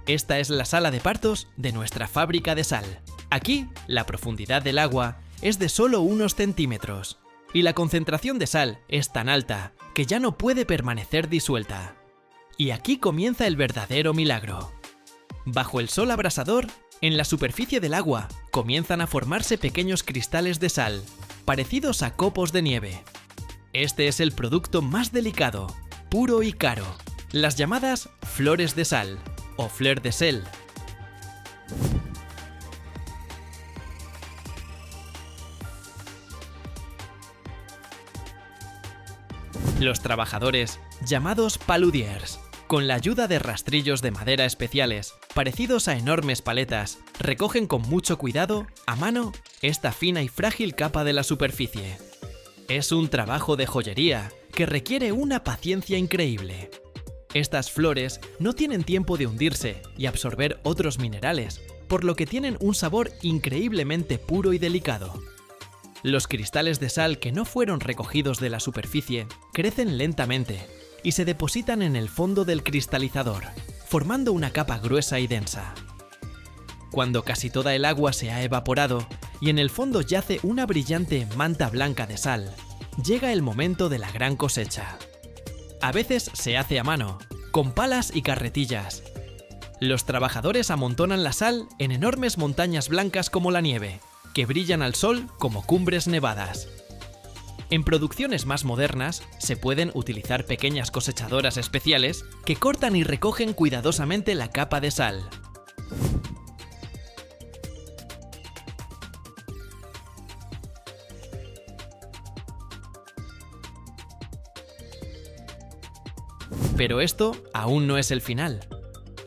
Esta es la sala de partos de nuestra fábrica de sal. Aquí, la profundidad del agua es de solo unos centímetros, y la concentración de sal es tan alta que ya no puede permanecer disuelta. Y aquí comienza el verdadero milagro. Bajo el sol abrasador, en la superficie del agua comienzan a formarse pequeños cristales de sal, parecidos a copos de nieve. Este es el producto más delicado, puro y caro, las llamadas flores de sal o fleur de sel. Los trabajadores, llamados paludiers, con la ayuda de rastrillos de madera especiales, parecidos a enormes paletas, recogen con mucho cuidado, a mano, esta fina y frágil capa de la superficie. Es un trabajo de joyería que requiere una paciencia increíble. Estas flores no tienen tiempo de hundirse y absorber otros minerales, por lo que tienen un sabor increíblemente puro y delicado. Los cristales de sal que no fueron recogidos de la superficie crecen lentamente y se depositan en el fondo del cristalizador, formando una capa gruesa y densa. Cuando casi toda el agua se ha evaporado y en el fondo yace una brillante manta blanca de sal, llega el momento de la gran cosecha. A veces se hace a mano, con palas y carretillas. Los trabajadores amontonan la sal en enormes montañas blancas como la nieve, que brillan al sol como cumbres nevadas. En producciones más modernas, se pueden utilizar pequeñas cosechadoras especiales que cortan y recogen cuidadosamente la capa de sal. Pero esto aún no es el final.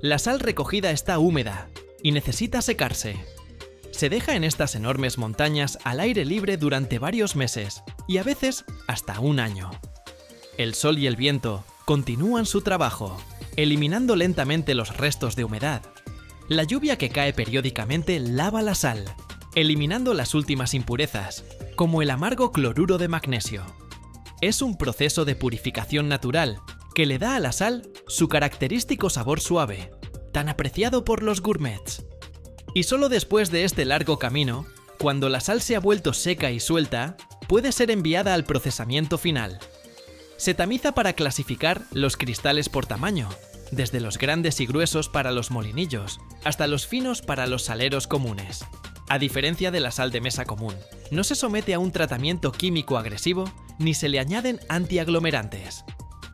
La sal recogida está húmeda y necesita secarse. Se deja en estas enormes montañas al aire libre durante varios meses y a veces hasta un año. El sol y el viento continúan su trabajo, eliminando lentamente los restos de humedad. La lluvia que cae periódicamente lava la sal, eliminando las últimas impurezas, como el amargo cloruro de magnesio. Es un proceso de purificación natural que le da a la sal su característico sabor suave, tan apreciado por los gourmets. Y solo después de este largo camino, cuando la sal se ha vuelto seca y suelta, puede ser enviada al procesamiento final. Se tamiza para clasificar los cristales por tamaño, desde los grandes y gruesos para los molinillos, hasta los finos para los saleros comunes. A diferencia de la sal de mesa común, no se somete a un tratamiento químico agresivo ni se le añaden antiaglomerantes.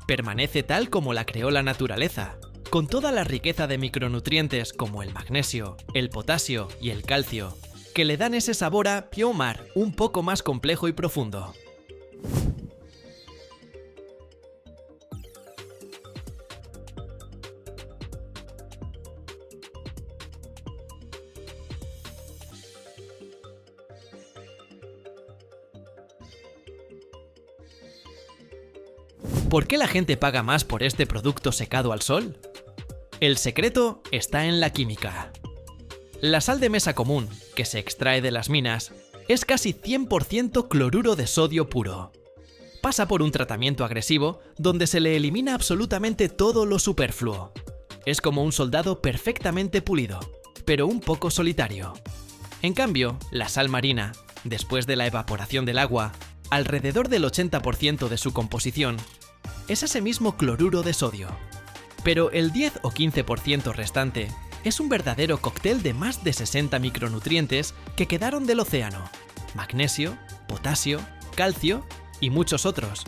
Permanece tal como la creó la naturaleza, con toda la riqueza de micronutrientes como el magnesio, el potasio y el calcio, que le dan ese sabor a Piomar un poco más complejo y profundo. ¿Por qué la gente paga más por este producto secado al sol? El secreto está en la química. La sal de mesa común, que se extrae de las minas, es casi 100% cloruro de sodio puro. Pasa por un tratamiento agresivo donde se le elimina absolutamente todo lo superfluo. Es como un soldado perfectamente pulido, pero un poco solitario. En cambio, la sal marina, después de la evaporación del agua, alrededor del 80% de su composición, es ese mismo cloruro de sodio. Pero el 10 o 15% restante es un verdadero cóctel de más de 60 micronutrientes que quedaron del océano: magnesio, potasio, calcio y muchos otros.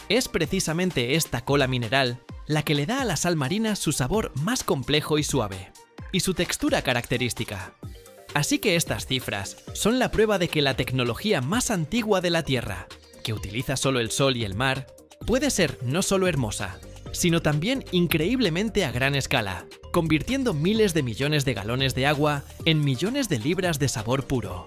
Es precisamente esta cola mineral la que le da a la sal marina su sabor más complejo y suave, y su textura característica. Así que estas cifras son la prueba de que la tecnología más antigua de la Tierra, que utiliza solo el sol y el mar, puede ser no solo hermosa, sino también increíblemente a gran escala, convirtiendo miles de millones de galones de agua en millones de libras de sabor puro.